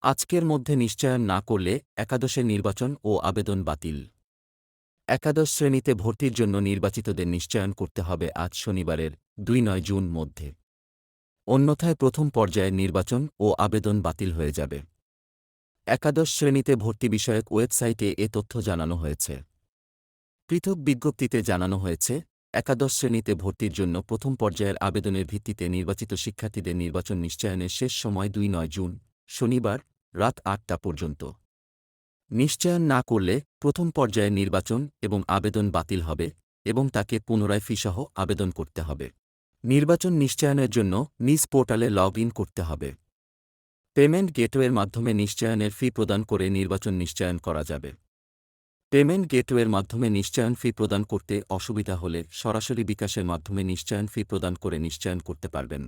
আজকের মধ্যে নিশ্চয়ন না করলে একাদশের নির্বাচন ও আবেদন বাতিল। একাদশ শ্রেণীতে ভর্তির জন্য নির্বাচিতদের নিশ্চয়ন করতে হবে আজ শনিবারের ২-৯ জুন মধ্যে। অন্যথায় প্রথম পর্যায়ের নির্বাচন ও আবেদন বাতিল হয়ে যাবে। একাদশ শ্রেণীতে ভর্তি বিষয়ক ওয়েবসাইটে এ তথ্য জানানো হয়েছে। পৃথক বিজ্ঞপ্তিতে জানানো হয়েছে, একাদশ শ্রেণীতে ভর্তির জন্য প্রথম পর্যায়ের আবেদনের ভিত্তিতে নির্বাচিত শিক্ষার্থীদের নির্বাচন নিশ্চয়নের শেষ সময় ২-৯ জুন, শনিবার, রাত ৮টা পর্যন্ত। নিশ্চয়ন না করলে প্রথম পর্যায়ের নির্বাচন এবং আবেদন বাতিল হবে এবং তাকে পুনরায় ফিসহ আবেদন করতে হবে। নির্বাচন নিশ্চয়নের জন্য নিজ পোর্টালে লগ ইন করতে হবে। পেমেন্ট গেটওয়ের মাধ্যমে নিশ্চয়নের ফি প্রদান করে নির্বাচন নিশ্চয়ন করা যাবে। পেমেন্ট গেটওয়ের মাধ্যমে নিশ্চয়ন ফি প্রদান করতে অসুবিধা হলে সরাসরি বিকাশের মাধ্যমে নিশ্চয়ন ফি প্রদান করে নিশ্চয়ন করতে পারবেন।